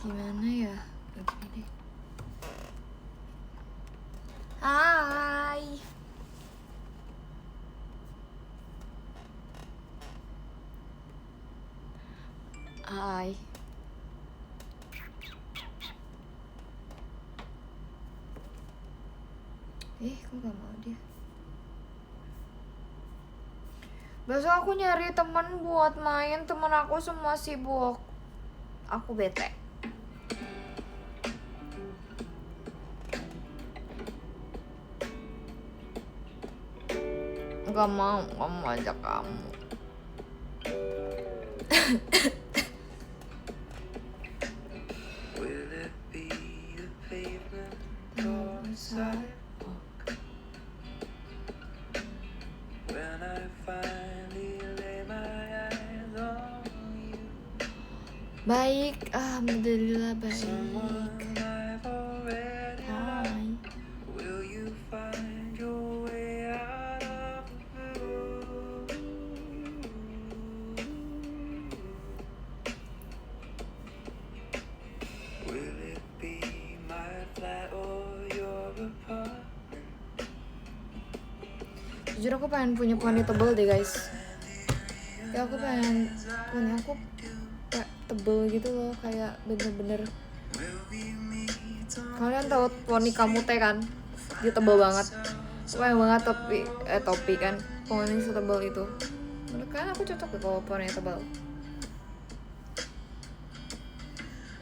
Gimana ya? Begini deh. Hai. Hai. Kok gak mau dia? Besok aku nyari teman buat main, teman aku semua sibuk. Aku bete. Gak mau ajak kamu. Baik, alhamdulillah baik. Hai. Jujur aku pengen punya poni tebel deh guys. Ya aku pengen poni aku kayak tebel gitu loh, kayak bener-bener. Kalian tahu poni kamu teh kan? Dia tebel banget. Aku pengen banget topi kan, poni setebel itu. Menurut kalian aku cocok deh kalau poni tebel.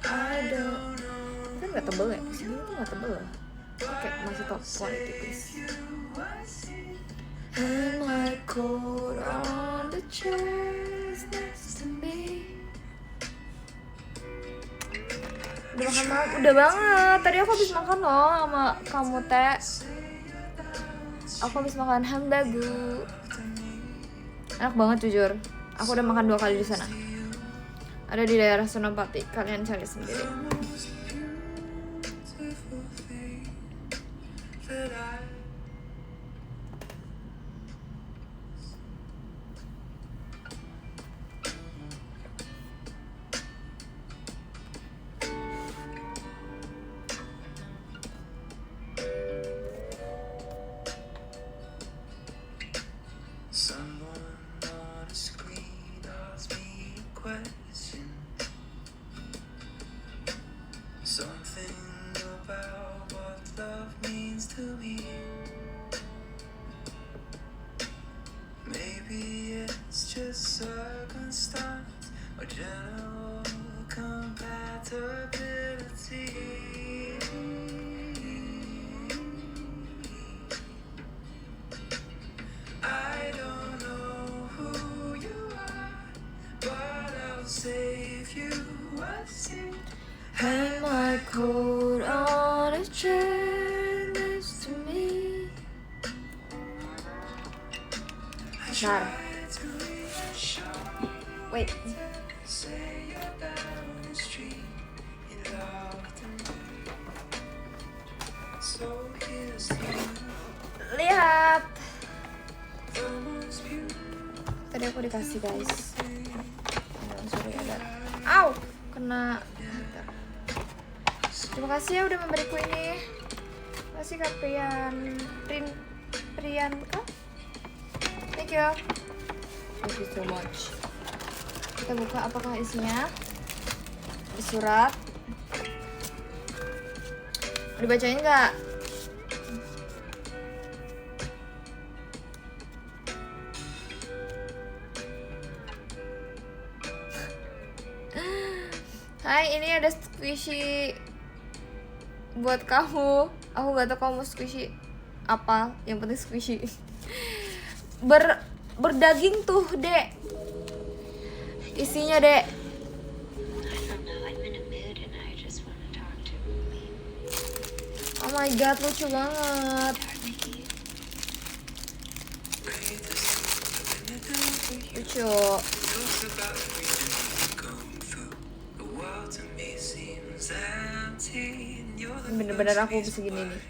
Ada kan nggak tebel ya? Segini tuh nggak tebel lah. Kayak masih top poni tipis. And my coat on the chairs next to me. Udah makan malam? Udah banget. Tadi aku habis makan loh sama kamu teh. Aku habis makan hamdagu. Enak banget jujur. Aku udah makan 2 kali di sana. Ada di daerah Senopati. Kalian cari sendiri. Hang my coat on a chair next to me. Bentar. Wait. Lihat. Tadi aku dikasih guys. Au, kena. Terima kasih ya udah memberiku ini. Terima kasih Kak Priyanka. Thank you. Thank you so much. Kita buka apakah isinya. Surat. Dibacain nggak? Hai, ini ada squishy buat kamu. Aku gak tau kamu squishy apa, yang penting squishy. Berdaging tuh, Dek. Isinya, Dek. Oh my god, lucu banget. Lucu. Bener-bener aku segini nih.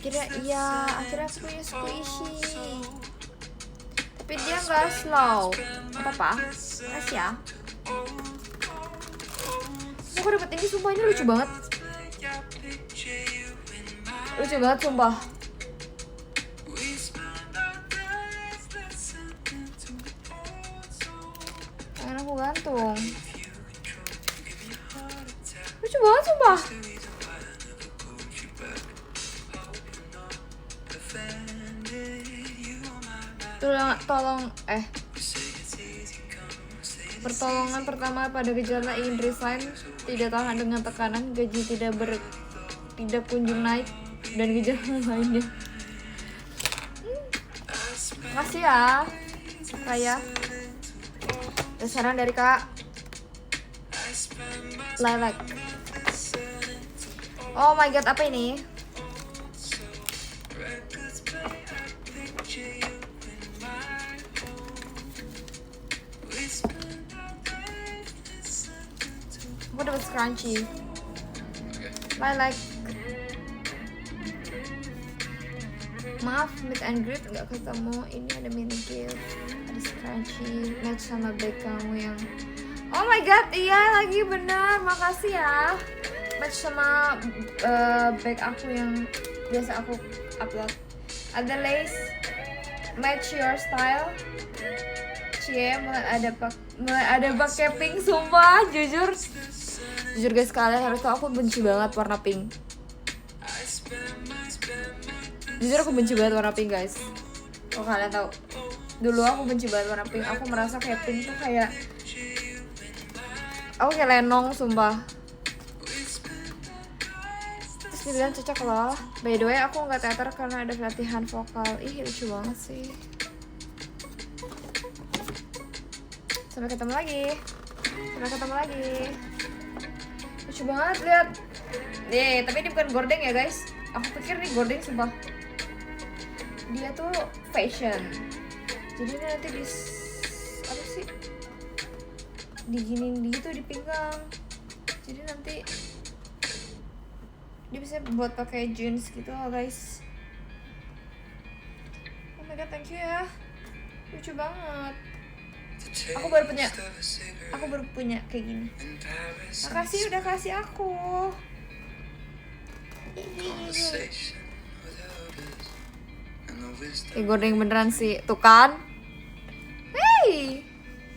Kira iya, akhirnya aku punya squishy. Tapi dia nggak slow. Apa? Makasih ya. Aku dapet ini, sumpah ini lucu banget. Lucu banget sumpah. Pengen aku gantung. Lucu banget sumpah. Tolong pertolongan pertama pada gejala ingin resign, tidak tahan dengan tekanan, gaji tidak kunjung naik, dan gejala lainnya. Makasih ya Raya. Ada saran dari Kak Lilac. Oh my god, apa ini? Aku dapat scrunchie. Lilac. Maaf, meet and greet nggak ketemu. Ini ada mini gift, ada scrunchie, match sama bag kamu yang. Oh my god, iya lagi benar. Makasih ya. Match sama bag aku yang biasa aku upload. Ada lace, match your style. Cie, mulai ada pakai pink, sumpah. Jujur guys, kalian harus tahu aku benci banget warna pink. Jujur aku benci banget warna pink guys. Kalau kalian tahu, dulu aku benci banget warna pink. Aku merasa kayak pink tuh kayak aku kayak lenong, sumpah. Terus dibilang cocok loh. By the way, aku nggak teater karena ada latihan vokal. Ih, lucu banget sih. Sampai ketemu lagi. Lucu banget, lihat. Tapi ini bukan gordeng ya guys. Aku pikir nih gordeng, sumpah. Dia tuh fashion. Jadi ini nanti apa sih? Diginin gitu di pinggang. Jadi nanti dia bisa buat pakai jeans gitu loh guys. Oh my god, thank you ya. Lucu banget. Aku baru punya kayak gini. Makasih udah kasih aku. Gordeng beneran sih, tuh kan? Hey,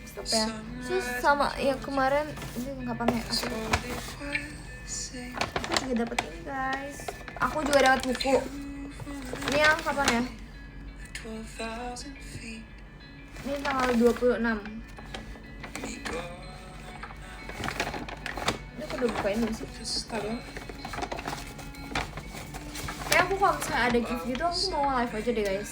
stop ya. Terus sama yang kemarin ini kapan ya? Aku juga dapat ini guys. Aku juga dapat buku. Ini yang kapan ya? Ini tanggal 26. Ini aku udah bukain belum sih? Kalian? Kayak aku kalau misalnya ada gift gitu, aku mau live aja deh guys.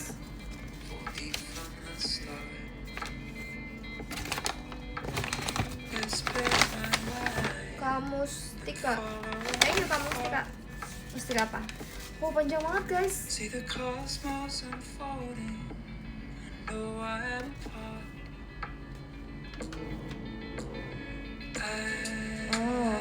Kamu Mustika. Thank you Kamu Mustika. Mustika apa? Oh, panjang banget guys. Oh.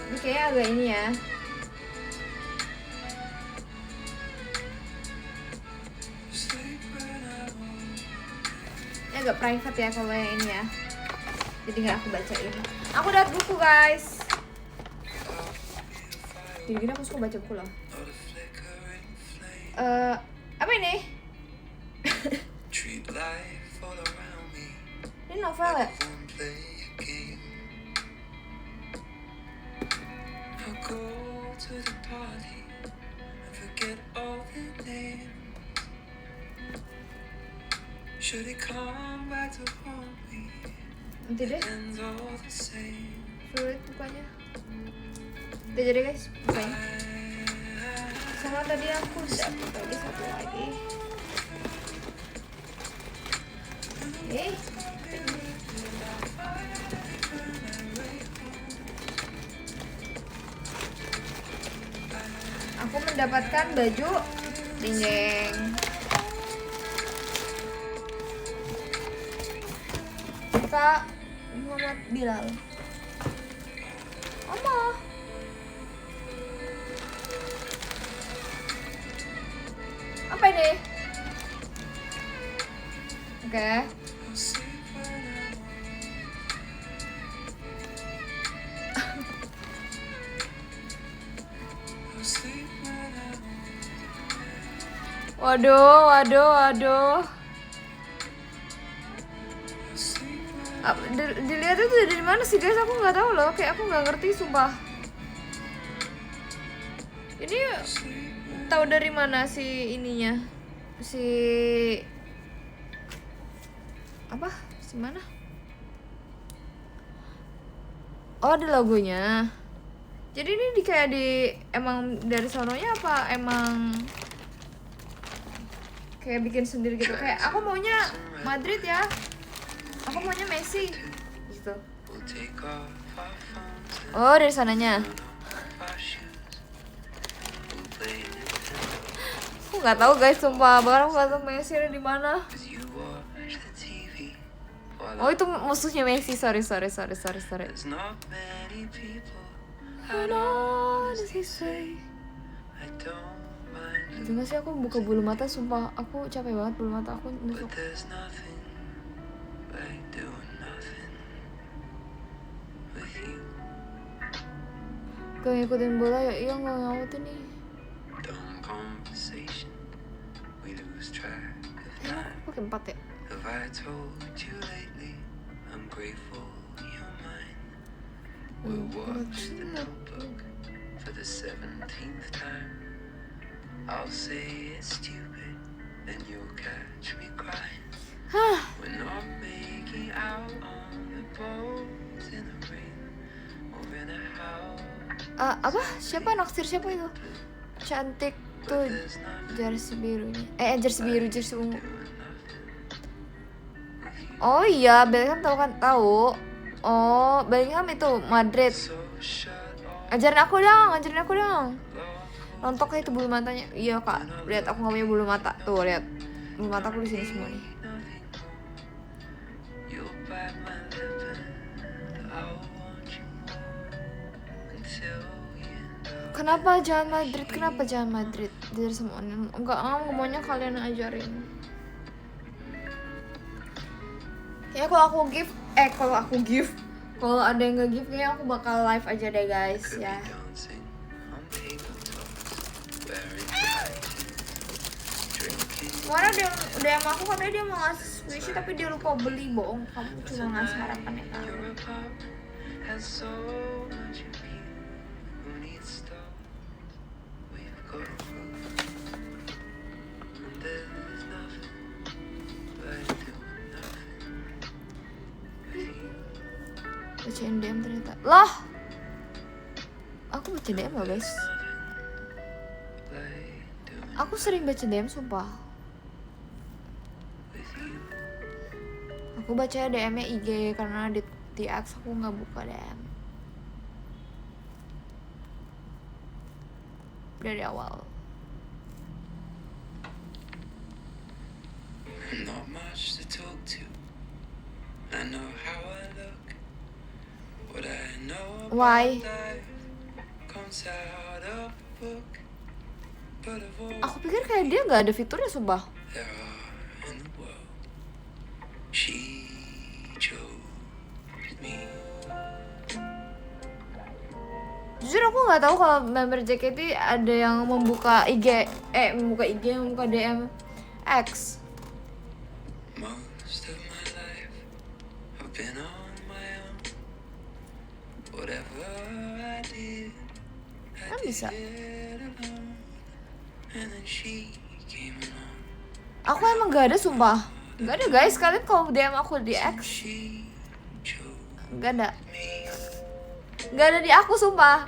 Ini kayaknya agak ini ya. Ini agak private ya kalau yang ini ya. Jadi nggak aku bacain. Aku dapat buku guys. Jadi gini aku suka baca buku loh. Apa ini? Ini novel ya? Nanti deh. Sulit bukanya. Udah jadi guys, bukain. Sama tadi aku dapat lagi satu lagi. Aku mendapatkan baju dinding. Kak Muhammad Bilal. Oma. Apa ini? Oke. Waduh. Dilihat itu dari mana sih guys? Aku nggak tahu loh. Kayak aku nggak ngerti sumpah. Ini tahu dari mana si ininya? Si apa? Si mana? Oh, ada logonya. Jadi ini kayak di emang dari sononya apa emang kayak bikin sendiri gitu? Kayak aku maunya Madrid ya. Aku maunya Messi gitu. Oh, dari sananya. Aku nggak tahu guys, sumpah. Bahkan aku nggak tahu Messi ada di mana. Oh, itu musuhnya Messi. Sorry. Itu nggak sih, aku buka bulu mata, sumpah. Aku capek banget, bulu mata aku nusuk. Gak ngikutin bola ya? Iya, gak ngikutin nih. Aku pakai 4 ya? I'll say it's stupid, then you'll catch me crying. We're not making out on the boat in the rain or in a house. Apa? Siapa naksir siapa itu? Cantik tuh jersey birunya. Jersey ungu. Oh iya, Bellingham tahu. Oh, Bellingham itu Madrid. Ajarin aku dong. Rontok kayak itu bulu matanya. Iya kak, lihat aku nggak punya bulu mata. Tuh lihat, bulu mata aku di sini semua nih. Kenapa jangan Madrid? Dari semuanya. Enggak, maunya kalian ajarin. Ya kalau ada yang nge-give kayaknya aku bakal live aja deh guys ya. Kemarin udah yang aku katanya dia mau ngasih squishy tapi dia lupa beli, bohong. Kamu cuma ngasih harapan ya kan? Bacain DM ternyata. Lah! Aku baca DM loh guys. Aku sering baca DM sumpah. Aku baca DM-nya IG karena di TX aku nggak buka DM dari awal. Why? Aku pikir kayak dia nggak ada fiturnya sumpah. Jujur aku nggak tahu kalau member JKT ada yang membuka membuka DM X. Kan bisa. Aku emang gak ada sumpah. Gak ada guys, kalian kalau DM aku di X gak ada. Gak ada di aku sumpah.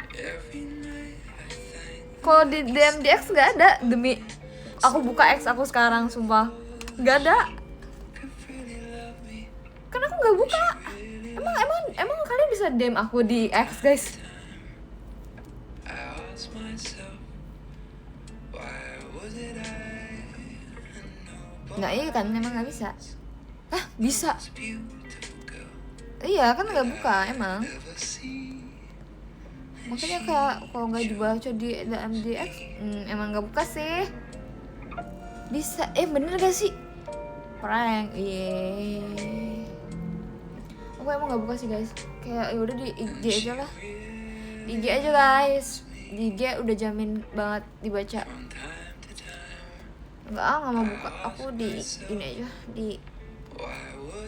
Kalau di DM di X gak ada. Demi aku buka X aku sekarang sumpah. Gak ada. nggak buka. Emang kalian bisa DM aku di X, guys? Nggak, iya kan, emang nggak bisa. Hah, bisa? Iya kan nggak buka emang. Makanya kayak kalau nggak dibaca di DM di X, emang nggak buka sih. Bisa, bener gak sih? Prank, aku emang nggak buka sih guys. Kayak yaudah di IG aja lah. Di IG aja guys. Di IG udah jamin banget dibaca. Nggak mau buka. Aku di ini aja, di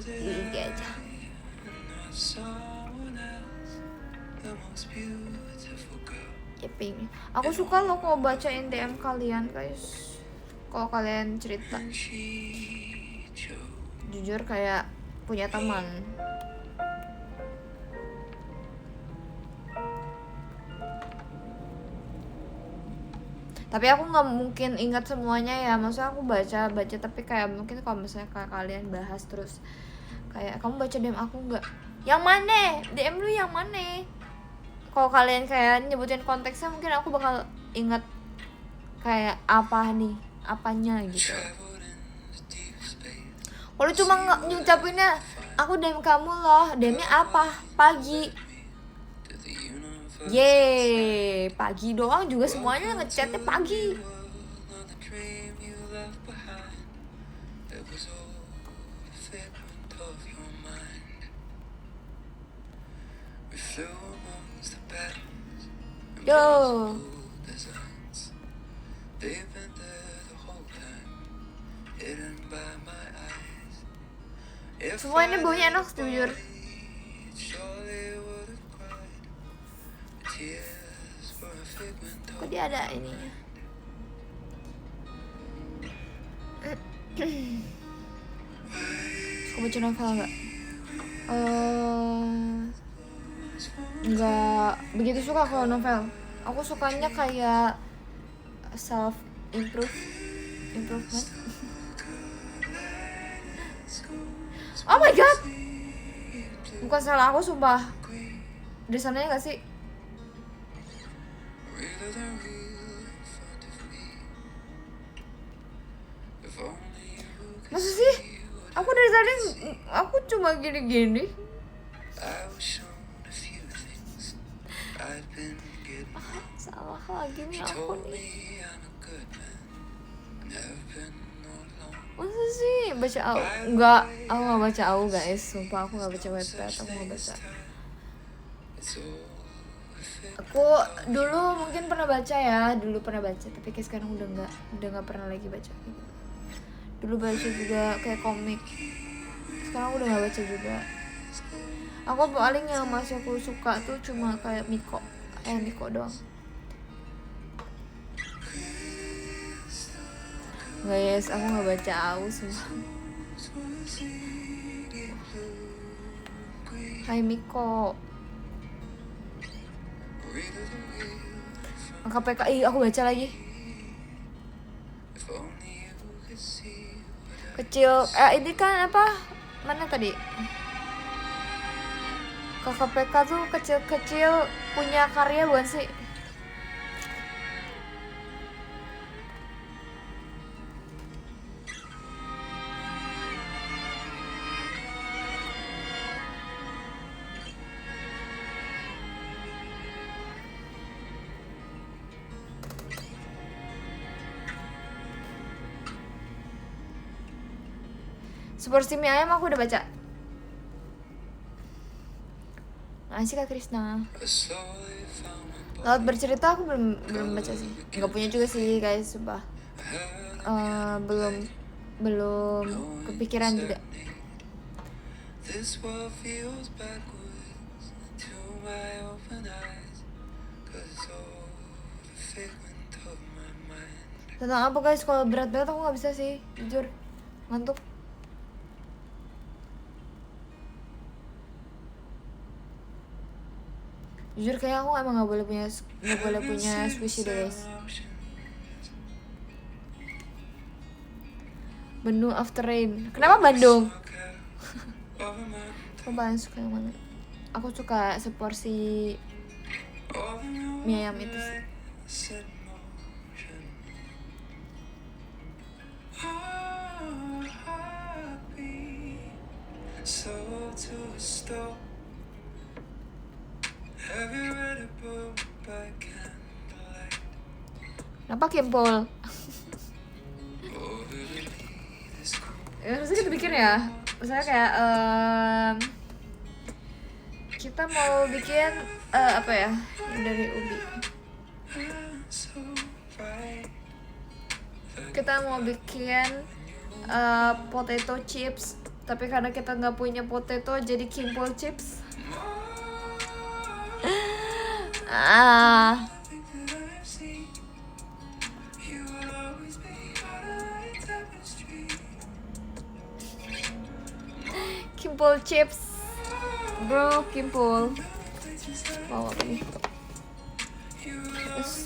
IG aja. Yeping. Aku suka loh kalau bacain DM kalian guys. Kalau kalian cerita, jujur kayak punya teman. Tapi aku nggak mungkin ingat semuanya ya. Maksudnya aku baca tapi kayak mungkin kalau misalnya kalian bahas terus kayak kamu baca DM aku nggak? Yang mana? DM lu yang mana? Kalau kalian kayak nyebutin konteksnya mungkin aku bakal ingat kayak apa nih, apanya gitu. Kalau cuma ngucapinnya aku DM kamu loh, DM-nya apa? Pagi. Pagi doang juga semuanya ngechatnya pagi. Yo. Semua ini baunya enak jujur. Kok dia ada ininya? Suka baca novel nggak? Nggak begitu suka kalau novel. Aku sukanya kayak self improvement. Oh my god, bukan salah aku sumpah. Desainnya nggak sih? Masa sih? Aku dari tadi aku cuma gini-gini. Salah lagi nih aku nih. Masa sih baca AU? Enggak, aku gak baca AU guys. Sumpah aku gak baca Wattpad, aku gak baca. Aku dulu mungkin pernah baca ya, tapi kayak sekarang udah nggak pernah lagi baca. Dulu baca juga kayak komik, sekarang udah nggak baca juga. Aku paling yang masih aku suka tuh cuma kayak Miko doang. Guys, aku nggak baca AU sumpah. Hai Miko. KPKI aku baca lagi. Kecil ini kan apa? Mana tadi? KPK tuh kecil-kecil punya karya bukan sih? Super Si Mie Ayam aku udah baca. Makasih Kak Krisna. Laut Bercerita aku belum baca sih. Nggak punya juga sih guys, sumpah. Belum kepikiran juga. Tentang apa guys? Kalau berat-berat aku nggak bisa sih, jujur. Ngantuk. Jujur kayak aku emang nggak boleh punya squishy deh guys. Bandung After Rain. Kenapa Bandung? Lo paling suka yang mana? Aku suka seporsi mie ayam itu sih. Kenapa Kimpul? Ya, harusnya kita bikin ya. Misalnya kayak kita mau bikin apa ya dari ubi. Kita mau bikin potato chips, tapi karena kita nggak punya potato jadi Kimpul chips. Kimpul chips, bro. Kimpul. Mau apa nih?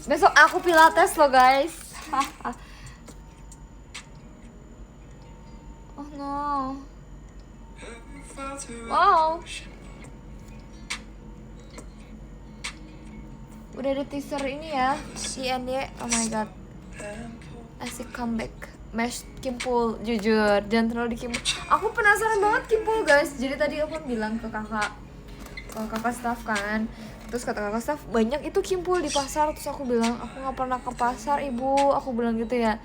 Besok aku pilates loh guys. Oh no. Wow. Udah ada teaser ini ya, INY. Oh my god. Asik comeback. Mesh Kimpul, jujur, jangan terlalu dikimpul. Aku penasaran banget Kimpul guys. Jadi tadi aku bilang ke kakak staff kan. Terus kata kakak staff, banyak itu Kimpul di pasar. Terus aku bilang, aku nggak pernah ke pasar ibu. Aku bilang gitu ya.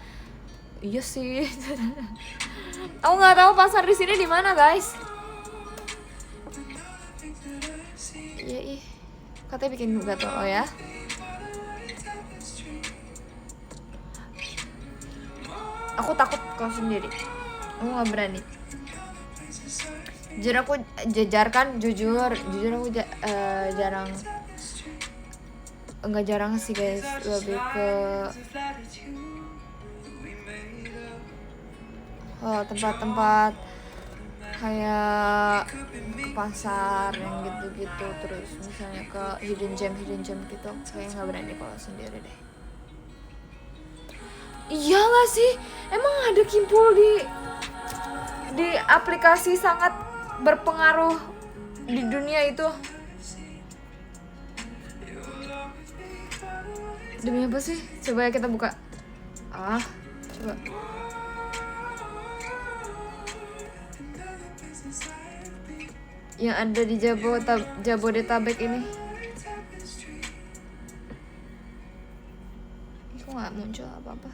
Iya sih. Aku nggak tahu pasar di sini di mana guys. Iya ih. Katanya bikin gato ya. Aku takut kalau sendiri. Aku nggak berani. Jujur aku jujur aku jarang. Enggak jarang sih guys, lebih ke tempat-tempat kayak ke pasar yang gitu-gitu, terus misalnya ke hidden gem gitu, kayak nggak berani kalau sendiri deh. Iya nggak sih, emang ada Kimpul di aplikasi sangat berpengaruh di dunia itu. Demi apa sih? Coba ya kita buka. Coba. Yang ada di Jabodetabek ini. Kok nggak muncul apa-apa?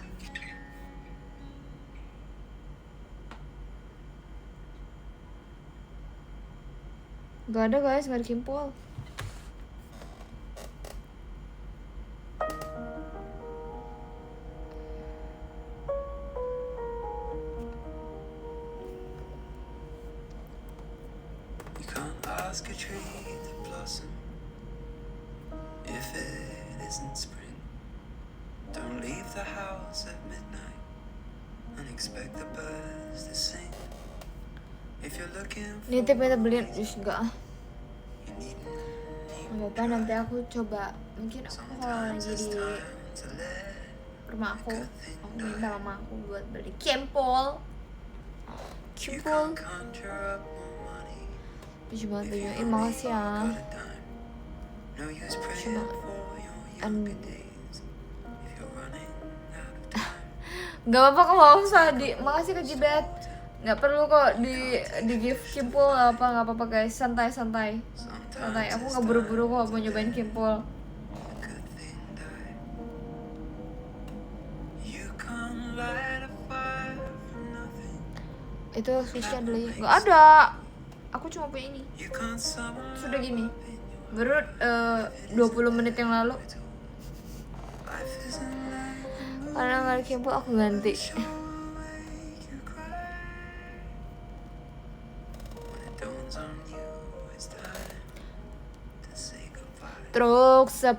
Gak ada guys, gak ada Kimpul. Nitip minta beliin, enggak ah. Apa nanti aku coba, mungkin aku kalau lagi di rumah aku minta mama aku buat beli Kimpul. Lucu banget bajunya, makasih ya. Lucu banget. Gak apa-apa kok, gak usah makasih ke Jibet. Nggak perlu kok di give Kimpul, nggak apa-apa guys, santai. Aku nggak buru-buru kok mau nyobain Kimpul. Itu switchnya ada lagi? Nggak ada. Aku cuma punya ini. Sudah gini. Baru 20 menit yang lalu. Karena nggak ada Kimpul aku ganti. Truk 10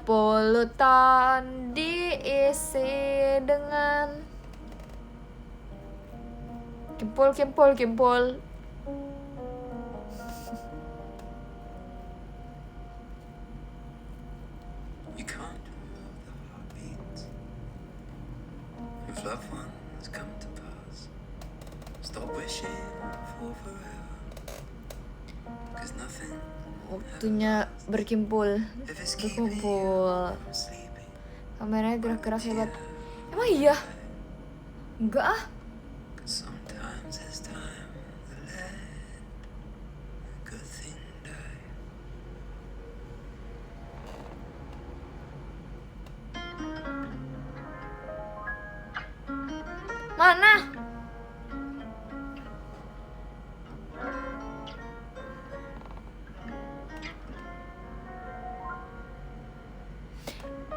ton diisi dengan Kimpul. Waktunya berkumpul. Kameranya gerak-gerak hebat. Emang iya? Enggak ah. Mana?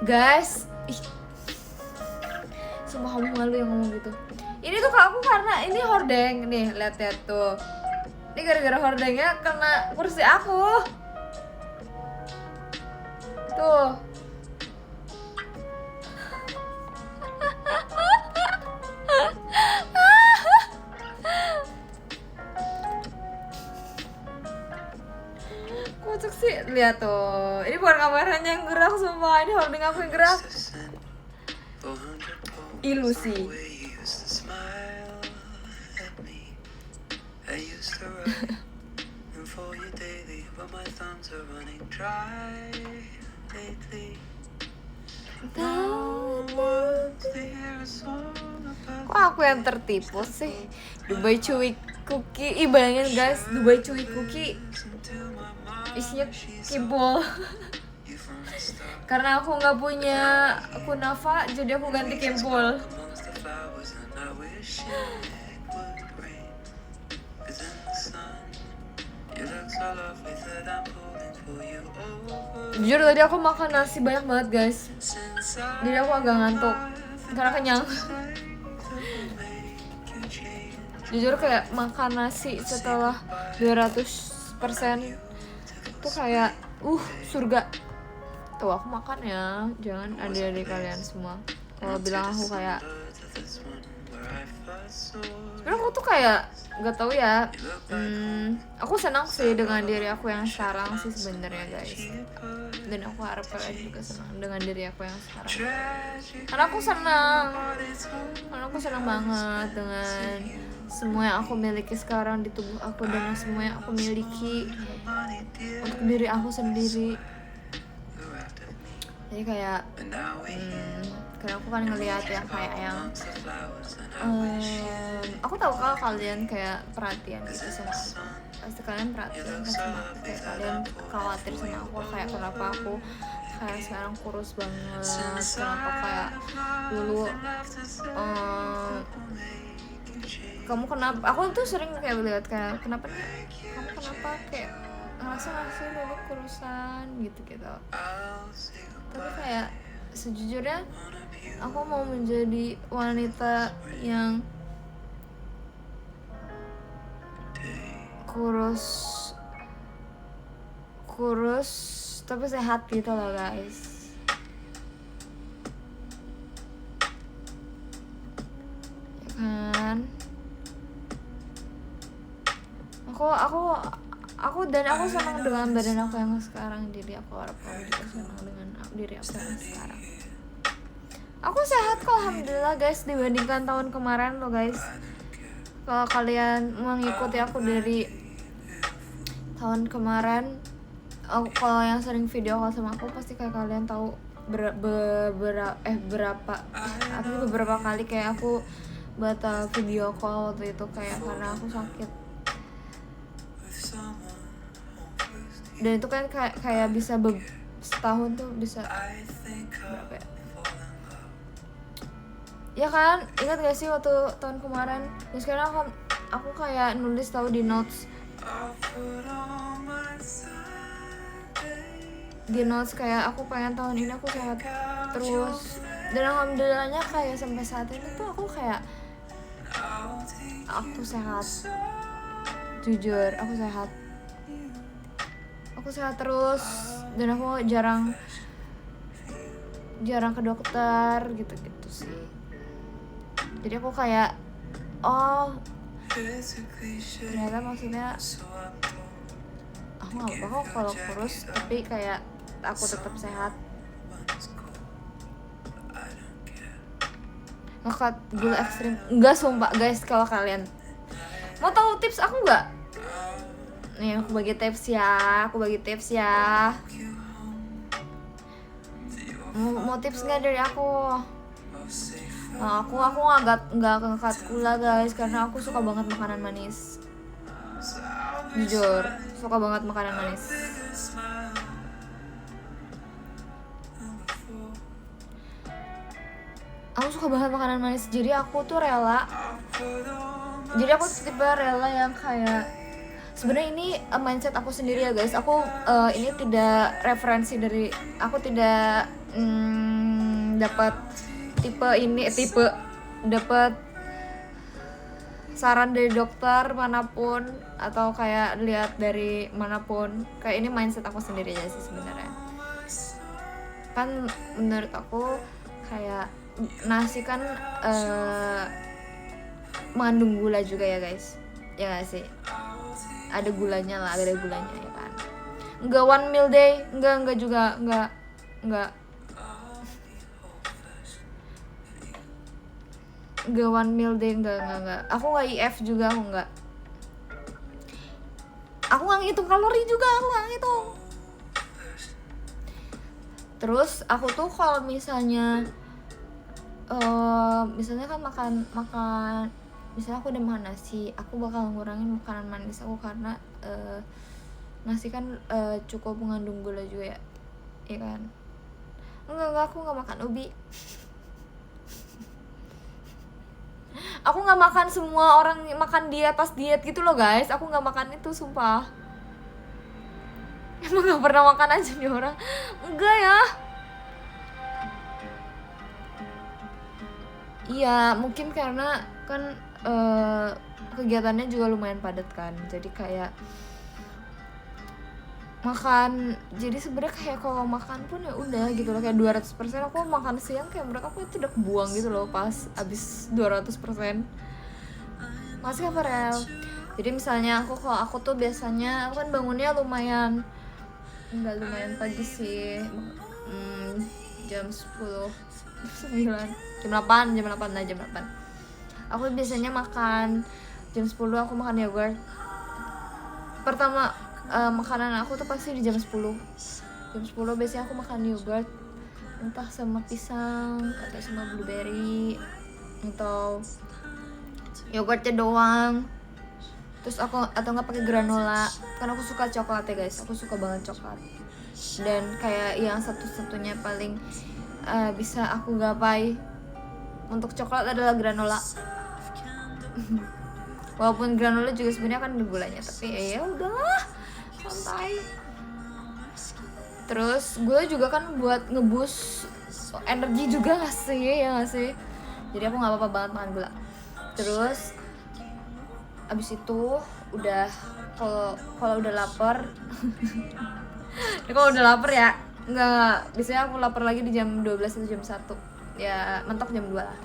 Guys, sumpah kamu malu yang ngomong gitu. Ini tuh aku karena ini hordeng nih, lihat tuh. Ini gara-gara hordengnya kena kursi aku. Tuh. Kocak sih, lihat tuh. Ini bukan kameranya yang gerak semua, ini hordeng aku yang gerak. Ilusi. Kok aku yang tertipu sih? Dubai Chewy Cookie. Ih bayangin guys, Dubai Chewy Cookie isinya kibol. Karena aku nggak punya kunafa, jadi aku ganti kibol. Jujur tadi aku makan nasi banyak banget guys. Jadi aku agak ngantuk karena kenyang. Jujur kayak makan nasi setelah 200% tuh kayak surga. Tuh aku makan ya, jangan adik-adik kalian semua kalau bilang aku kayak sebenarnya aku tuh kayak gak tau ya. Aku senang sih dengan diri aku yang sekarang sih sebenarnya guys, dan aku harap kalian juga senang dengan diri aku yang sekarang karena aku senang banget dengan semua yang aku miliki sekarang di tubuh aku dan semua yang aku miliki untuk diri aku sendiri. Jadi kayak karena aku kan ngelihat yang kayak yang aku tahu kalau kalian kayak perhatian gitu sama aku, pasti kalian perhatian kan sama aku, kayak kalian khawatir sama aku kayak kenapa aku kayak sekarang kurus banget, kenapa kayak dulu kamu kenapa, aku tuh sering kayak lihat kayak kamu kenapa kayak ngerasa dulu kurusan gitu. Tapi kayak sejujurnya aku mau menjadi wanita yang kurus tapi sehat gitu loh guys. Ya kan? Aku senang dengan badan aku yang sekarang, jadi aku harap kamu juga senang dengan diri aku yang sekarang. Aku sehat kok alhamdulillah guys, dibandingkan tahun kemarin loh guys. Kalau kalian mengikuti aku dari tahun kemarin, kalau yang sering video call sama aku pasti kayak kalian tahu beberapa kali kayak aku batal video call waktu itu kayak karena aku sakit. Dan itu kan kayak bisa setahun tuh bisa berapa ya? Ya kan, ingat gak sih waktu tahun kemarin? Dan sekarang aku kayak nulis tahu di notes kayak aku pengen tahun ini aku sehat terus. Dan alhamdulillahnya kayak sampai saat ini tuh aku kayak aku sehat. Jujur aku sehat terus, dan aku jarang ke dokter gitu sih. Jadi aku kayak ternyata maksudnya aku nggak apa-apa kok kalau kurus, tapi kayak aku tetap sehat. Ngekat gula ekstrim enggak, sumpah guys. Kalau kalian mau tahu tips aku nggak, Nih aku bagi tips ya, mau tips nggak dari aku? Nah, aku nggak ngangkat gula guys, karena aku suka banget makanan manis. Jujur, suka banget makanan manis. Aku suka banget makanan manis, jadi aku tipe rela yang kayak, sebenarnya ini mindset aku sendiri ya guys. Aku ini tidak referensi dari, aku tidak dapat dapat saran dari dokter manapun atau kayak lihat dari manapun. Kayak ini mindset aku sendiri aja sih sebenarnya. Kan menurut aku kayak nasi kan mengandung gula juga ya guys, ya gak sih? Ada gulanya ya kan. Enggak one meal day, enggak juga, enggak one meal day, enggak. Aku nggak IF juga, aku nggak ngitung kalori juga, aku nggak ngitung. Terus aku tuh kalau misalnya kan makan, misalnya aku udah makan nasi, aku bakal ngurangin makanan manis aku, karena nasi kan cukup mengandung gula juga ya kan. Enggak, aku nggak makan ubi. Aku nggak makan, semua orang makan diet pas diet gitu loh guys. Aku nggak makan itu, sumpah. Emang nggak pernah makan aja nih orang? Enggak ya. Iya, mungkin karena kan kegiatannya juga lumayan padat kan. Jadi kayak makan, jadi sebenarnya kayak kalau makan pun ya udah gitu loh, kayak 200%. Aku makan siang kayak menurut aku itu udah kebuang gitu loh pas abis 200%. Masih Kak Farel. Jadi misalnya kalau aku tuh biasanya, aku kan bangunnya lumayan pagi sih, jam 10, 9, jam 8. Aku biasanya makan jam 10, aku makan yogurt. Pertama makanan aku tuh pasti di jam 10 biasanya aku makan yogurt, entah sama pisang atau sama blueberry atau yogurtnya doang. Terus aku atau nggak pakai granola, karena aku suka coklat ya guys, aku suka banget coklat. Dan kayak yang satu-satunya paling bisa aku gapai untuk coklat adalah granola. Walaupun granola juga sebenarnya kan ada gulanya, tapi ya udahlah, santai. Terus gula juga kan buat ngeboost energi juga gak sih, ya gak sih? Jadi aku gak apa-apa banget makan gula. Terus abis itu udah, kalau udah lapar kalau udah lapar ya enggak, biasanya aku lapar lagi di jam 12 atau jam 1, ya mentok jam 2 lah.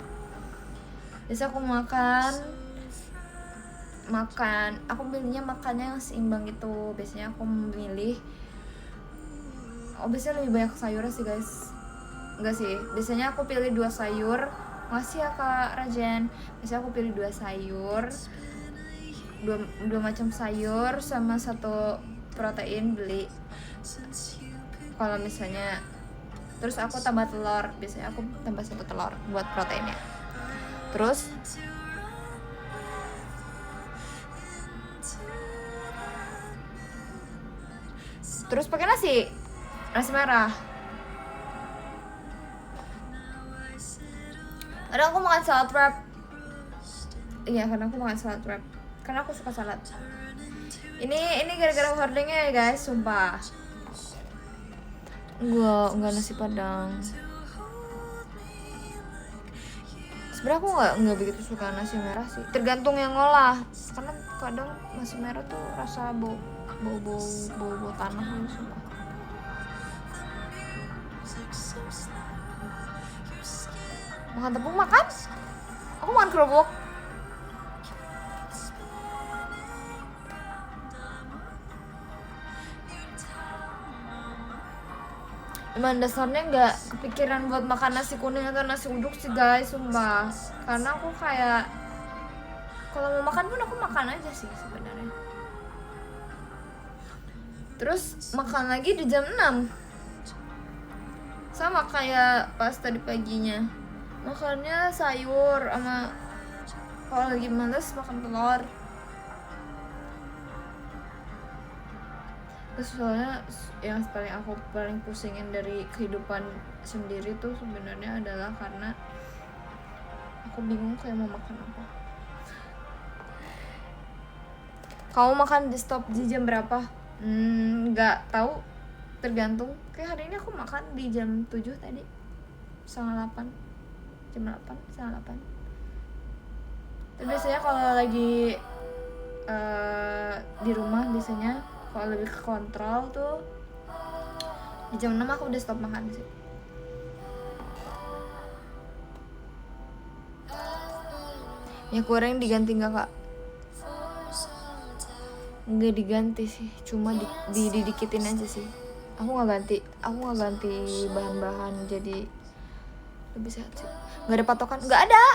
Biasanya aku makan, aku pilihnya makannya yang seimbang gitu. Biasanya aku memilih, biasanya lebih banyak sayur sih guys. Enggak sih, biasanya aku pilih 2 sayur. Makasih ya Kak Rajen. Biasanya aku pilih 2 sayur, dua macam sayur sama 1 protein beli. Kalau misalnya, terus aku tambah telur. Biasanya aku tambah 1 telur buat proteinnya. Terus pakai nasi merah. Kadang aku makan salad wrap. Iya, karena aku makan salad wrap, karena aku suka salad. Ini gara-gara hordengnya ya guys, sumpah. Enggak nasi padang. Sebenarnya aku nggak begitu suka nasi merah sih, tergantung yang ngolah. Karena kadang nasi merah tuh rasa bau tanah gitu, sumpah. Makan tepung, aku makan kerupuk. Emang dasarnya nggak kepikiran buat makan nasi kuning atau nasi uduk sih guys, sumpah. Karena aku kayak, kalau mau makan pun aku makan aja sih sebenarnya. Terus makan lagi di jam 6. Sama kayak pas tadi paginya. Makannya sayur sama kalau lagi males makan telur. Terus soalnya yang paling pusingin dari kehidupan sendiri tuh sebenarnya adalah karena aku bingung kayak mau makan apa. Kamu makan di stop di jam berapa? Nggak tahu, tergantung. Kayak hari ini aku makan di jam 7 tadi, setengah 8, jam 8, setengah 8. Tapi biasanya kalau lagi di rumah biasanya kalau lebih ke kontrol tuh di jam 6 aku udah stop makan sih. Minyak goreng diganti nggak kak? Nggak diganti sih, cuma didikitin aja sih. Aku nggak ganti bahan-bahan jadi lebih sehat sih. Nggak ada patokan, nggak ada.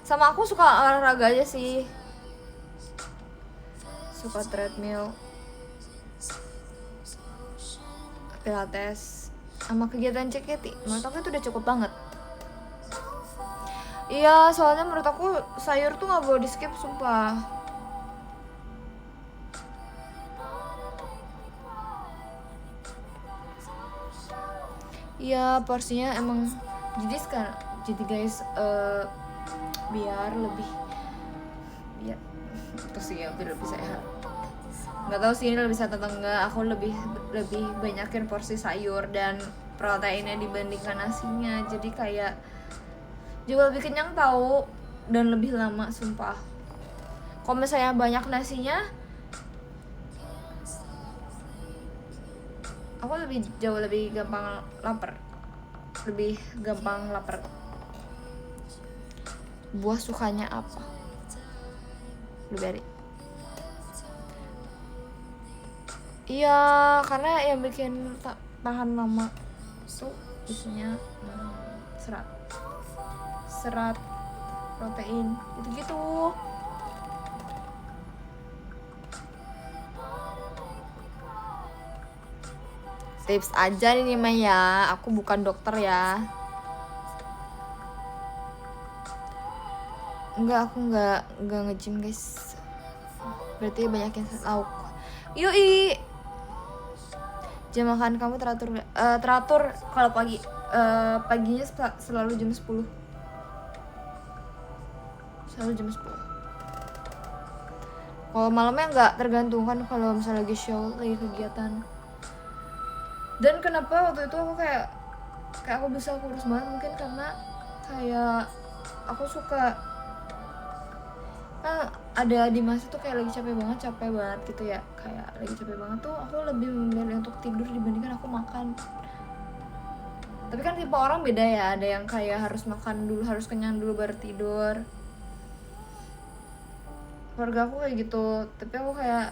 Sama aku suka olahraga aja sih, suka treadmill, pilates, sama kegiatan CKT. Menurut aku itu udah cukup banget. Iya, soalnya menurut aku sayur tuh nggak boleh di skip, sumpah. Iya, porsinya emang jadi sekarang. Jadi guys, biar lebih sehat. Nggak tahu sih ini lebih sehat atau enggak. Aku lebih banyakin porsi sayur dan proteinnya dibandingkan nasinya. Jadi kayak juga lebih kenyang tahu dan lebih lama, sumpah. Kalau misalnya banyak nasinya, aku jauh lebih gampang lapar. Buah sukanya apa? Blueberry. Iya, karena yang bikin tahan lama tuh biasanya serat, protein, gitu-gitu. Tips aja nih mah ya, aku bukan dokter ya. Aku nggak nge-gym guys. Berarti banyak yang lauk. Yoi. Jam makan kamu teratur kalau paginya selalu jam 10. Selalu jam 10. Kalau malamnya nggak, tergantung kan kalau misalnya lagi show, lagi kegiatan. Dan kenapa waktu itu aku kayak aku bisa kurus banget, mungkin karena kayak aku suka ada di masa tuh kayak lagi capek banget gitu ya, kayak lagi capek banget tuh aku lebih memilih untuk tidur dibandingkan aku makan. Tapi kan tipe orang beda ya, ada yang kayak harus makan dulu, harus kenyang dulu baru tidur. Keluarga aku kayak gitu, tapi aku kayak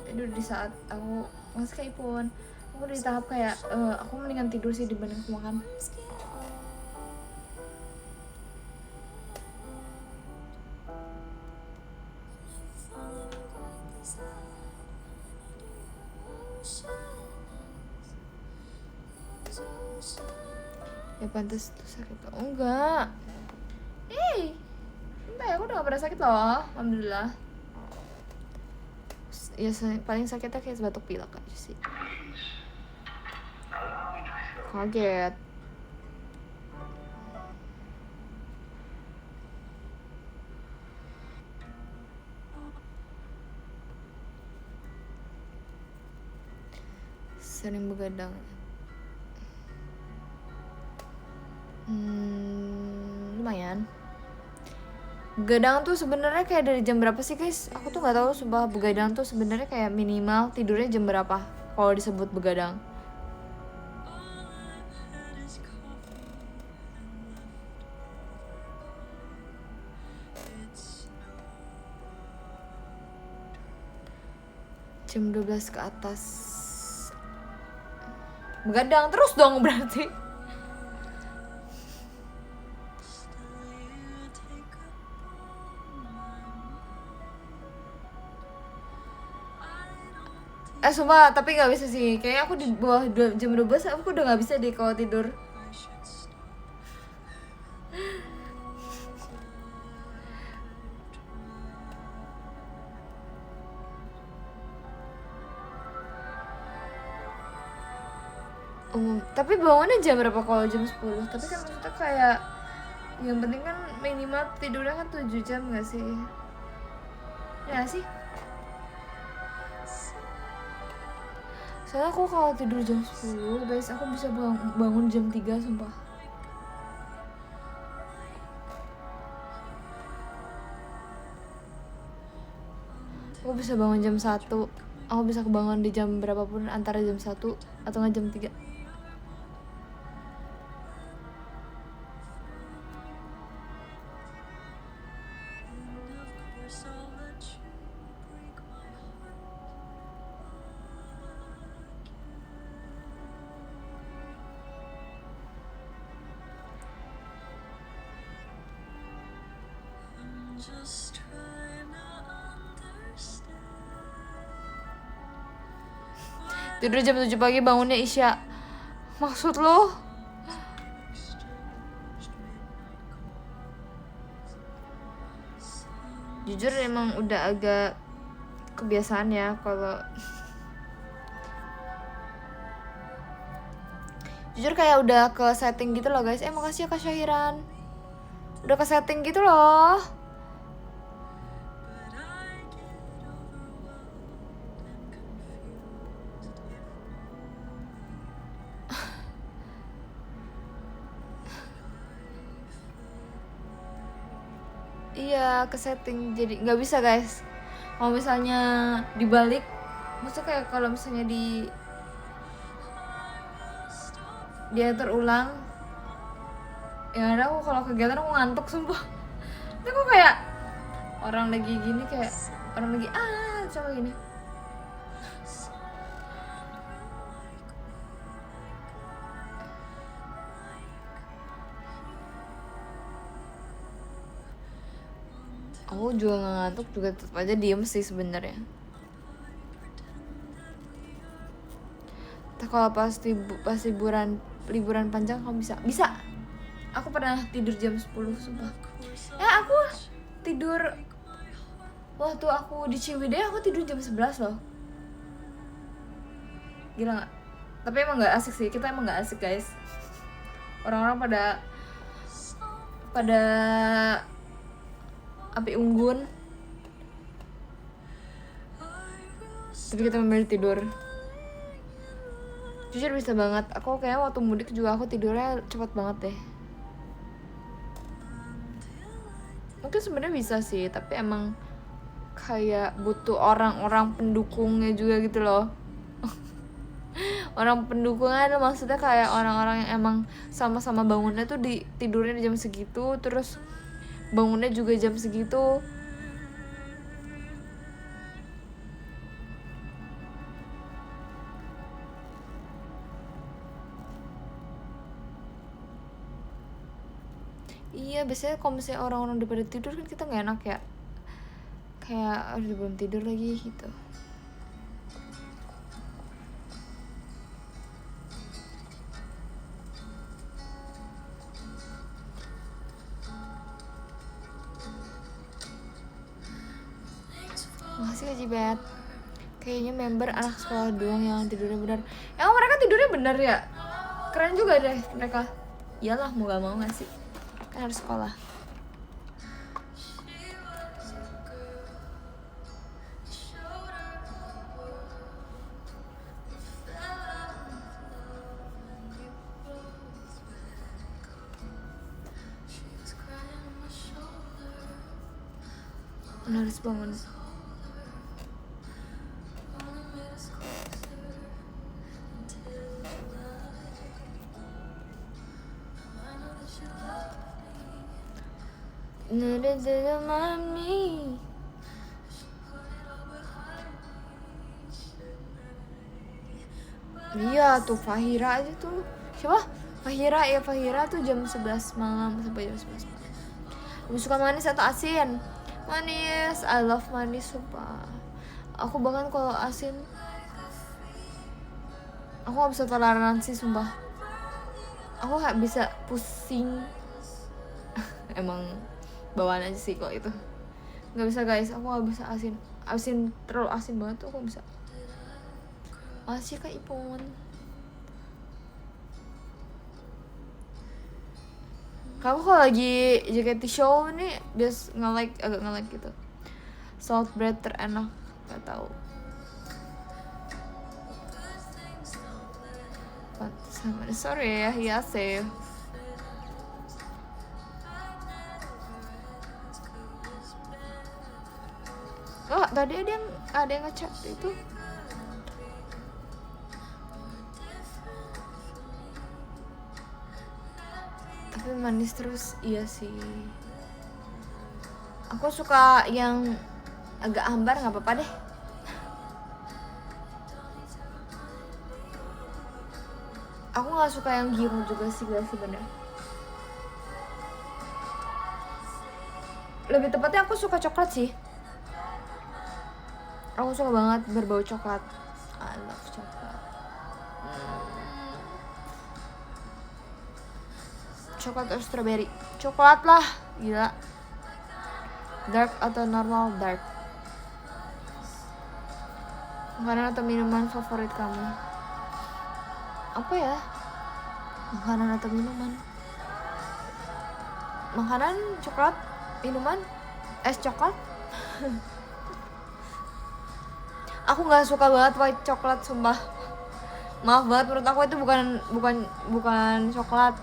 tidur di saat aku masih kayak Ipon. Aku di tahap kayak aku mendingan tidur sih dibanding aku makan. Ya pantas tuh sakit. Oh enggak. Enggak ya, aku udah gak pernah sakit loh, alhamdulillah. Ya paling sakitnya kayak batuk pilek aja sih. Kaget. Sering begadang. Lumayan. Begadang tuh sebenarnya kayak dari jam berapa sih guys? Aku tuh nggak tahu, sumpah. Begadang tuh sebenarnya kayak minimal tidurnya jam berapa kalau disebut begadang? Jam 12 ke atas. Begadang terus dong berarti. Sumpah, tapi nggak bisa sih. Kayaknya aku di bawah jam 12 aku udah nggak bisa deh kalau tidur. Tapi bangunnya jam berapa kalau jam 10? Tapi kan maksudnya kayak yang penting kan minimal tidurnya kan 7 jam gak sih? Ya sih? Soalnya aku kalau tidur jam 10 guys, aku bisa bangun jam 3 sumpah. Aku bisa bangun jam 1. Aku bisa kebangun di jam berapapun antara jam 1 atau nggak jam 3. Tidur jam 7 pagi, bangunnya Isya. Maksud lo? Jujur emang udah agak kebiasaan ya kalau jujur kayak udah ke setting gitu loh guys. Makasih ya Kak Syahiran. Udah ke setting gitu loh. Iya, ke setting jadi nggak bisa guys. Kalau misalnya dibalik, maksudnya kayak kalau misalnya diatur ulang, ya ada aku kalau kegiatan aku ngantuk sumpah. Tapi aku kayak orang lagi gini, kayak orang lagi coba gini. Aku juga nggak ngantuk, juga tetap aja diem sih sebenarnya. Kalau pas liburan panjang kamu bisa. Aku pernah tidur jam 10 sumpah. Ya aku tidur waktu aku di Ciwidey, aku tidur jam 11 loh. Gila gak? Tapi emang gak asik sih, kita emang gak asik guys. Orang-orang pada api unggun, tapi kita memilih tidur. Jujur bisa banget. Aku kayaknya waktu mudik juga aku tidurnya cepat banget deh. Mungkin sebenarnya bisa sih, tapi emang kayak butuh orang-orang pendukungnya juga gitu loh. Orang pendukungnya maksudnya kayak orang-orang yang emang sama-sama bangunnya tuh tidurnya di jam segitu, terus bangunnya juga jam segitu. Iya, biasanya kalau misalnya orang-orang udah pada tidur kan kita nggak enak ya, kayak udah belum tidur lagi gitu. Makasih Kak Jibet. Kayaknya member anak sekolah doang yang tidurnya benar. Emang mereka tidurnya benar ya? Keren juga deh mereka. Iyalah, mau gak mau gak sih? Kan harus sekolah. Harus bangun. Mami. Iya tuh Fahira aja tuh. Siapa? Fahira tuh jam 11 malam sampai jam 11 malam. Lebih suka manis atau asin? Manis, I love manis sumpah. Aku bahkan kalau asin Aku gak bisa toleransi sumpah. Aku gak bisa pusing. Emang bawaan aja sih kok itu. Gak bisa guys, aku gak bisa asin terlalu asin banget tuh aku bisa. Masih Kak Ipon. Kamu kalau lagi JKT show nih bias agak nge-like gitu. Salt bread terenak, gak tahu. Sorry ya, iya sih. Oh, tadi ada yang ngechat itu. Tapi manis terus, iya sih. Aku suka yang agak hambar, nggak apa-apa deh. Aku nggak suka yang giru juga sih guys sebenarnya. Lebih tepatnya aku suka coklat sih. Aku suka banget berbau coklat. I love coklat. Coklat atau strawberry? Coklat lah, gila. Dark atau normal? Dark. Makanan atau minuman favorit kamu? Apa ya? Makanan atau minuman? Makanan, coklat, minuman, es coklat. Aku nggak suka banget white coklat sumpah. Maaf banget, menurut aku itu bukan coklat.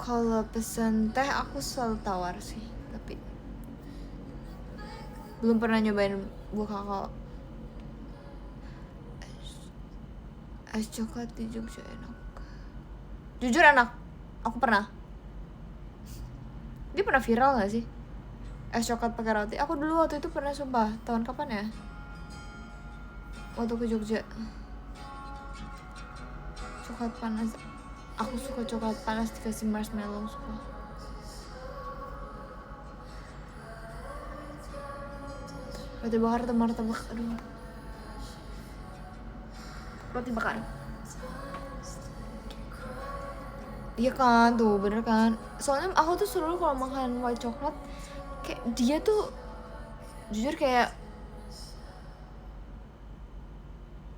Kalau pesen teh aku selalu tawar sih, tapi belum pernah nyobain buah kakao. Es coklat di Jogja enak. Jujur enak, aku pernah. Dia pernah viral gak sih? Es coklat pakai roti. Aku dulu waktu itu pernah sumpah. Tahun kapan ya? Waktu ke Jogja. Coklat panas. Aku suka coklat panas dikasih marshmallow suka. Roti bakar atau martabak? Aduh. Roti bakar. Iya kan, tuh bener kan. Soalnya aku tuh selalu kalau makan white coklat, kayak dia tuh jujur kayak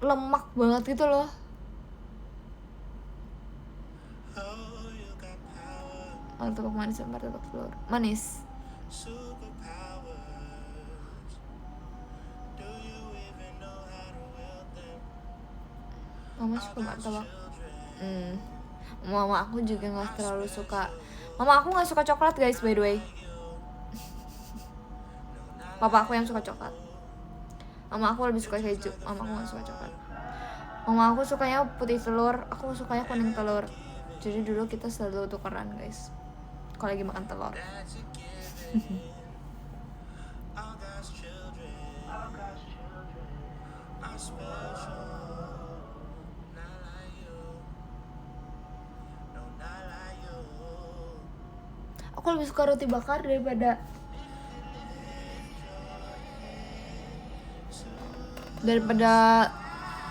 lemak banget gitu loh. Martabak manis dan martabak telur. Manis. Mama suka martabak. Mama aku juga nggak terlalu suka. Mama aku nggak suka coklat guys, by the way. Papa aku yang suka coklat. Mama aku lebih suka keju. Mama aku nggak suka coklat. Mama aku sukanya putih telur. Aku sukanya kuning telur. Jadi dulu kita selalu tukeran guys. Kalau lagi makan telur. Aku lebih suka roti bakar daripada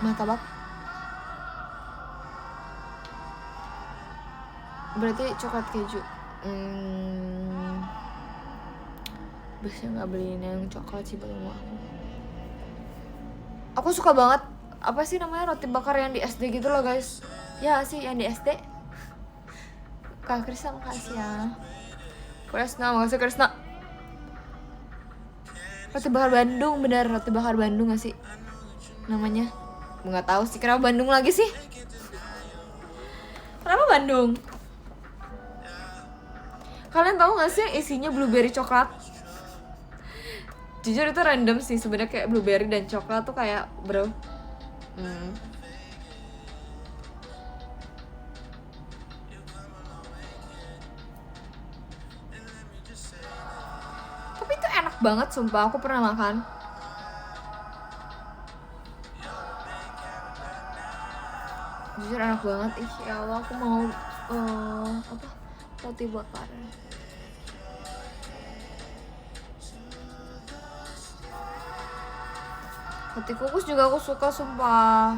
martabak. Berarti coklat keju. Biasanya nggak beliin yang coklat sih buat mama aku. Aku suka banget apa sih namanya roti bakar yang di SD gitu loh guys. Ya sih yang di SD. Kak Krisna makasih ya. Krisna, makasih Krisna. Roti bakar Bandung, bener roti bakar Bandung gak sih namanya? Nggak tahu sih kenapa Bandung lagi sih. Kenapa Bandung? Kalian tahu gak sih yang isinya blueberry coklat? Jujur itu random sih sebenarnya, kayak blueberry dan coklat tuh kayak bro. Tapi itu enak banget sumpah, aku pernah makan. Jujur enak banget. Ih ya Allah, aku mau roti bakar. Roti kukus juga aku suka sumpah.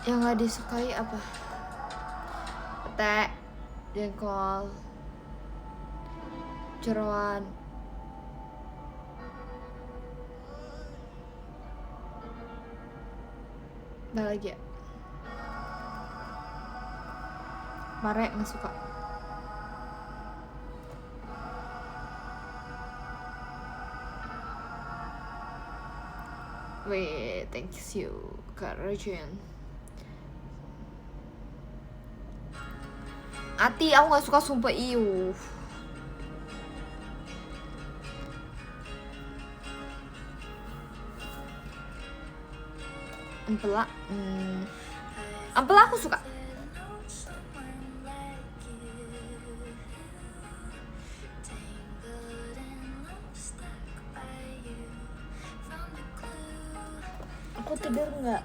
Yang gak disukai apa? Pete, jengkol, jeroan. Ada lagi ya? Mare gak suka. Wait, thank you Kak Rajen. Ati, aku gak suka sumpah, iu. Ampela, ampela aku suka. Aku tidur nggak?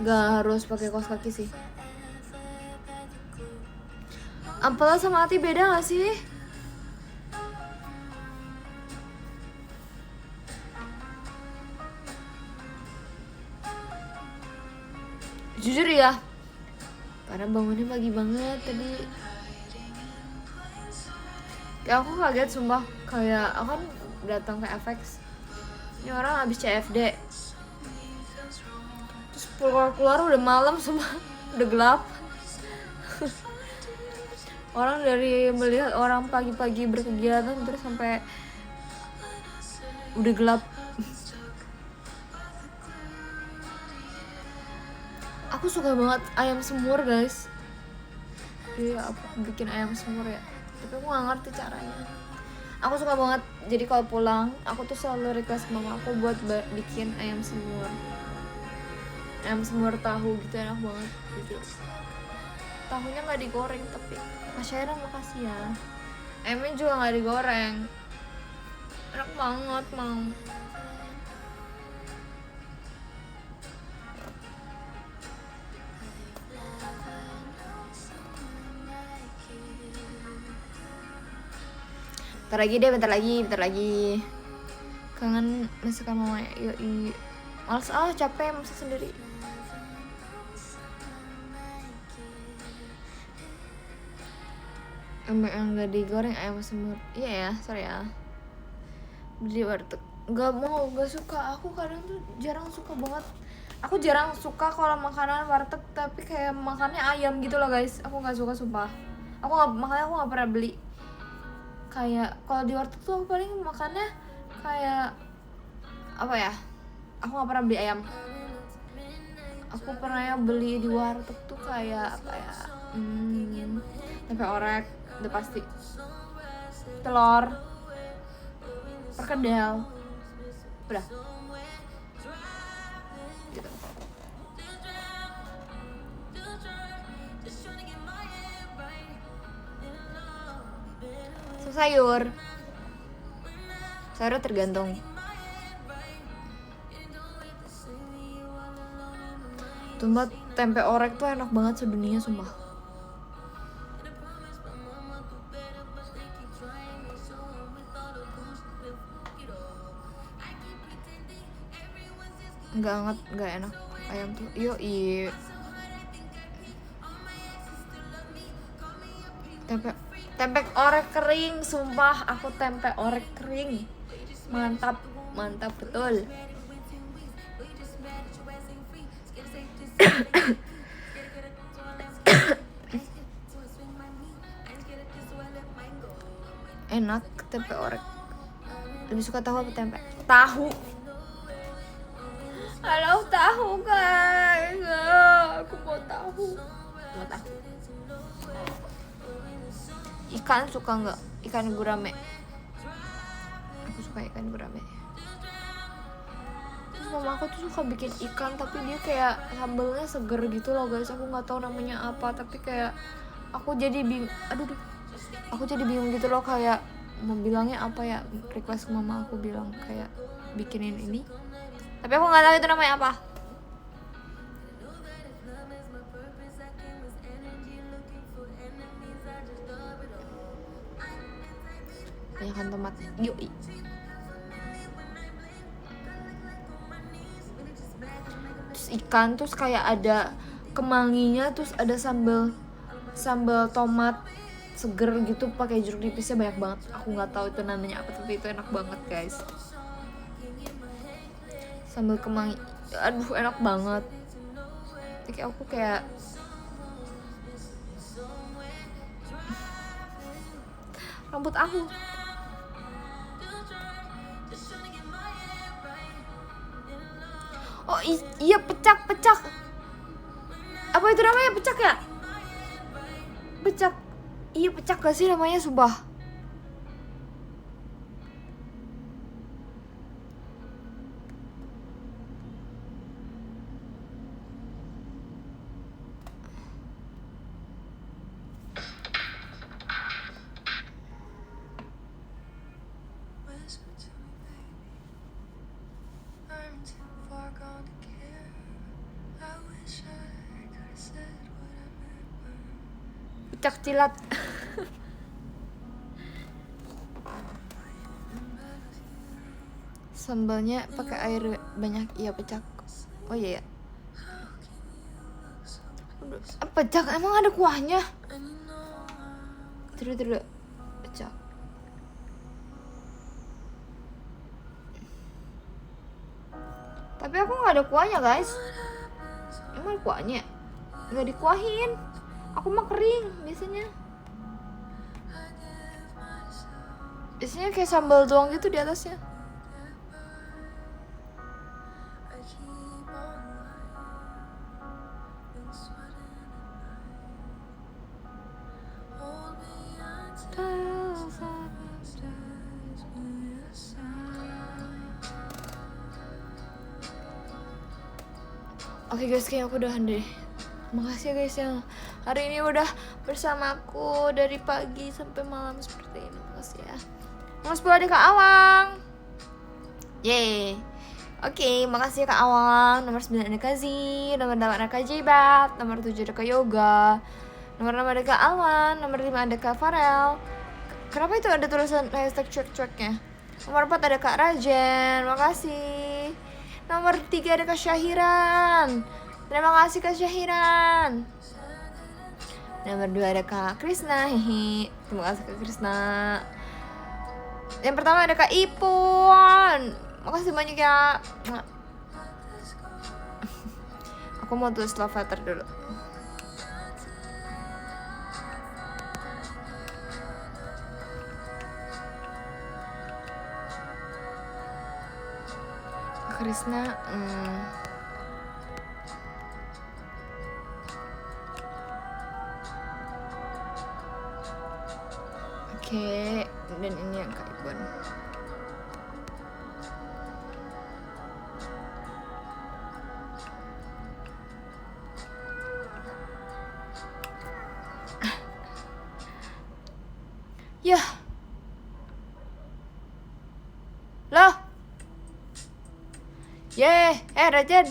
Nggak harus pakai kaos kaki sih. Ampela sama Ati beda nggak sih? Jujur ya, karena bangunnya pagi banget tadi. Ya aku kaget sumpah, kayak aku kan datang ke FX. Ini orang habis CFD. Terus keluar udah malam semua, udah gelap. Orang dari melihat orang pagi-pagi berkegiatan terus sampai udah gelap. Aku suka banget ayam semur guys. Iya, aku bikin ayam semur ya, tapi aku gak ngerti caranya. Aku suka banget, jadi kalau pulang aku tuh selalu request mama aku buat bikin ayam semur. Ayam semur tahu gitu, enak banget gitu. Tahunya gak digoreng tapi Kak Syaira makasih ya. Ayamnya juga gak digoreng, enak banget mau. Bentar lagi. Kangen masakan mama ya, yoi. Males capek masak sendiri. Yang gak digoreng ayam semur. Iya ya, sorry ya. Beli warteg. Gak suka. Aku kadang tuh jarang suka banget. Aku jarang suka kalau makanan warteg, tapi kayak makannya ayam gitu loh guys. Aku gak suka sumpah. Makanya aku gak pernah beli. Kayak kalau di warteg tuh aku paling makannya kayak apa ya? Aku gak pernah beli ayam. Aku pernah beli di warteg tuh kayak apa ya? Tempe orek, udah pasti. Telur, perkedel, udah. Gitu. Sayur tergantung. Sumpah tempe orek tuh enak banget sedunia sumpah. Enggak enak ayam tuh. Yoi. Tempe orek kering, sumpah aku tempe orek kering. Mantap betul. Enak tempe orek. Lebih suka tahu apa tempe? Tahu. Halo tahu guys. Aku mau tahu. Ikan suka nggak? Ikan gurame. Aku suka ikan gurame. mama aku tuh suka bikin ikan tapi dia kayak sambelnya seger gitu loh guys. Aku nggak tahu namanya apa tapi kayak aku jadi bingung. Aku jadi bingung gitu loh, kayak mau bilangnya apa ya. Request ke mama aku bilang kayak bikinin ini, tapi aku nggak tahu itu namanya apa. Banyakan tomat, yoi. Terus ikan, terus kayak ada kemanginya, terus ada sambal tomat seger gitu pakai jeruk nipisnya banyak banget. Aku nggak tahu itu namanya apa tapi itu enak banget guys. Sambal kemangi, aduh enak banget. Jadi aku kayak rambut aku. Oh iya, pecak. Apa itu namanya, pecak ya? Pecak. Iya pecak gak sih namanya, sumpah. Pecak cilat. Sambalnya pakai air banyak, iya pecak. Oh iya ya. Pecak emang ada kuahnya? Terus pecak. Tapi aku nggak ada kuahnya guys. Emang ada kuahnya? Nggak dikuahin. Aku mah kering biasanya. Biasanya kayak sambal doang gitu di atasnya. Oke guys, kayaknya aku udahan deh. Makasih ya guys yang hari ini udah bersamaku dari pagi sampai malam seperti ini. Makasih ya. Nomor 10 ada Kak Awang. Yeay. Oke, makasih ya Kak Awang. Nomor 9 ada Kak Z. Nomor 8 ada Kak Jibat. Nomor 7 ada Kak Yoga. Nomor 6 ada Kak Alwan. Nomor 5 ada Kak Farel. Kenapa itu ada tulisan hashtag cuek-cueknya? Nomor 4 ada Kak Rajen. Makasih. Nomor 3 ada Kak Syahiran. Terima kasih Kak Syahiran. Nomor 2 ada Kak Krisna. Hihi. Terima kasih Kak Krisna. Yang pertama ada Kak Ipon. Makasih banyak ya. Aku mau tulis love letter dulu. Krisna, Oke, dan ini yang Kak Ibon. Yah. Loh. Rajen.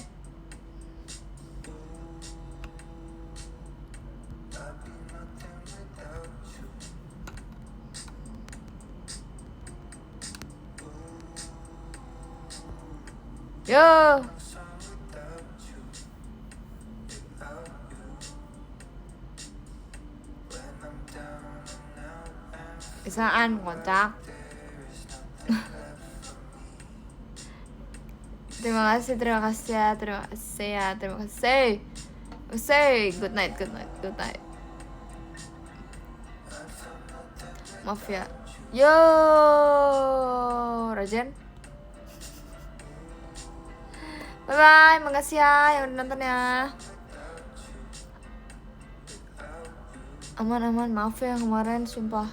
Yo. Bisaan kocak. Terima kasih ya. Terima kasih. Good night. Maaf ya. Yo, Rajen. Bye, makasih ya yang udah nonton ya. Aman, maaf ya kemarin, sumpah.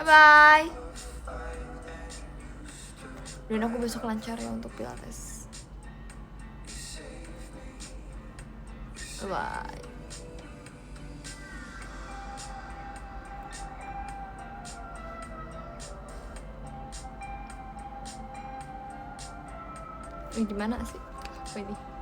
Bye. Dan aku besok lancar ya untuk pilates. Bye. Ini gimana sih? Apa ini?